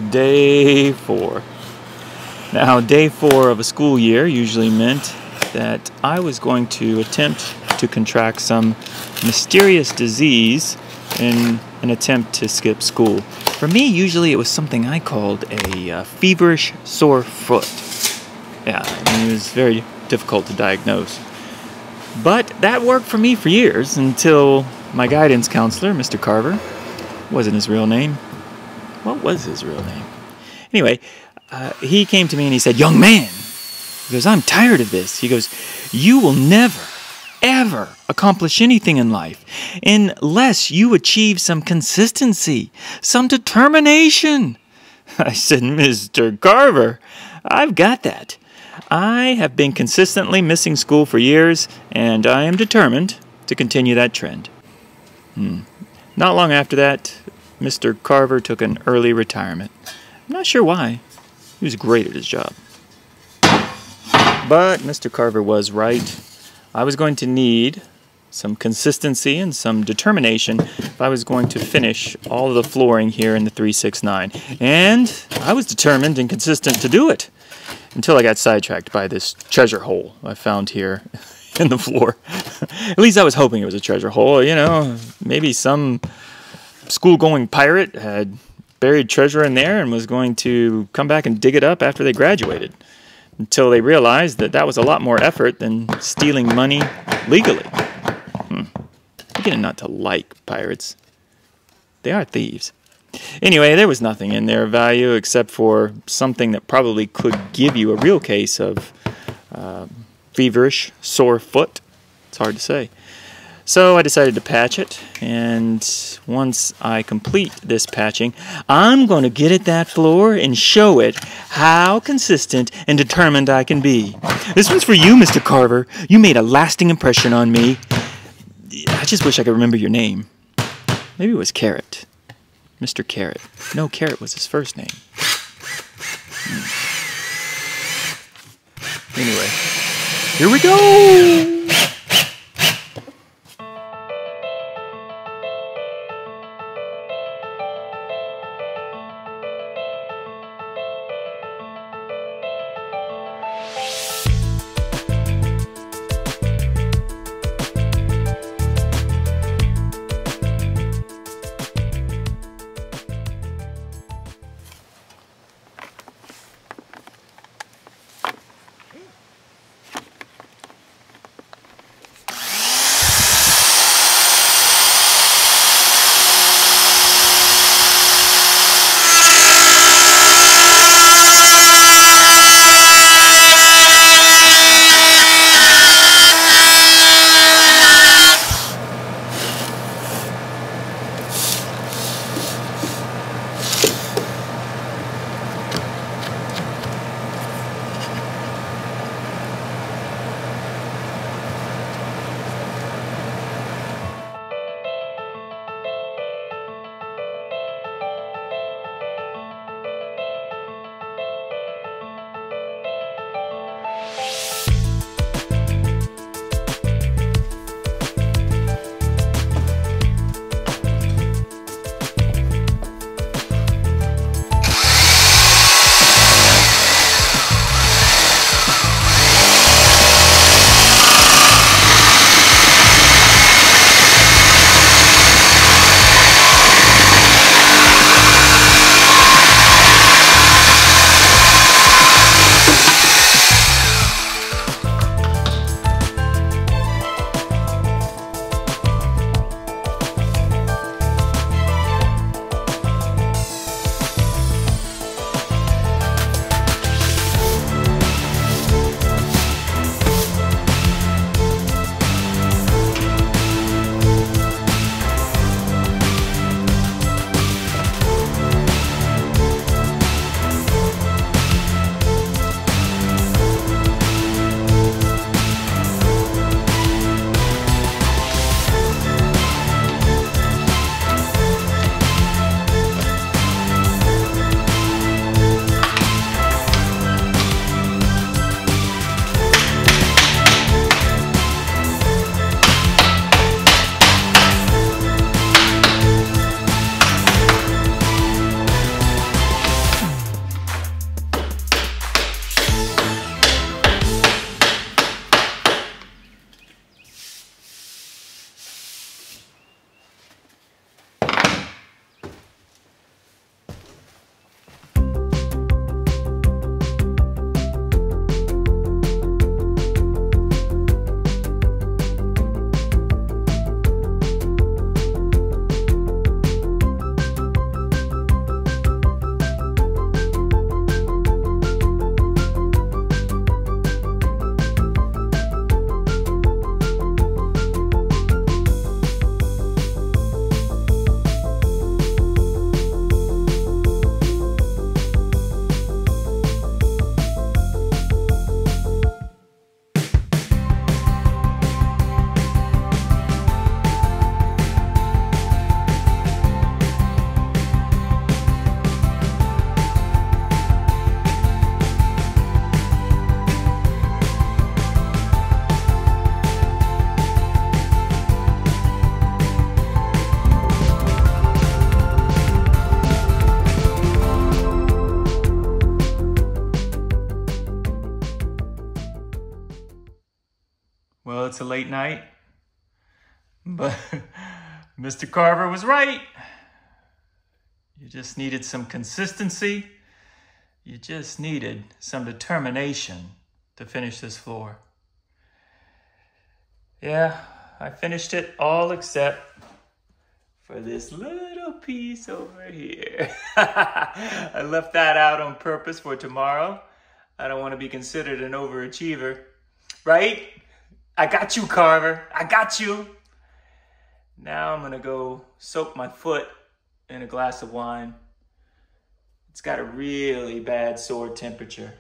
Day 4. Now, day 4 of a school year usually meant that I was going to attempt to contract some mysterious disease in an attempt to skip school. For me, usually it was something I called a feverish sore foot. Yeah, I mean, it was very difficult to diagnose. But that worked for me for years until my guidance counselor, Mr. Carver, wasn't his real name. What was his real name? Anyway, he came to me and he said, "Young man," he goes, "I'm tired of this." He goes, "You will never, ever accomplish anything in life unless you achieve some consistency, some determination." I said, "Mr. Carver, I've got that. I have been consistently missing school for years, and I am determined to continue that trend." Not long after that, Mr. Carver took an early retirement. I'm not sure why. He was great at his job. But Mr. Carver was right. I was going to need some consistency and some determination if I was going to finish all of the flooring here in the 369. And I was determined and consistent to do it until I got sidetracked by this treasure hole I found here in the floor. At least I was hoping it was a treasure hole. You know, maybe some school-going pirate had buried treasure in there and was going to come back and dig it up after they graduated, until they realized that that was a lot more effort than stealing money legally. I'm beginning not to like pirates. They are thieves. Anyway, there was nothing in their value except for something that probably could give you a real case of feverish sore foot. It's hard to say. So I decided to patch it, and once I complete this patching, I'm going to get at that floor and show it how consistent and determined I can be. This one's for you, Mr. Carver. You made a lasting impression on me. I just wish I could remember your name. Maybe it was Carrot. Mr. Carrot. No, Carrot was his first name. Anyway, here we go! Well, it's a late night, but Mr. Carver was right. You just needed some consistency. You just needed some determination to finish this floor. Yeah, I finished it all except for this little piece over here. I left that out on purpose for tomorrow. I don't want to be considered an overachiever, right? I got you, Carver. I got you. Now I'm gonna go soak my foot in a glass of wine. It's got a really bad sore temperature.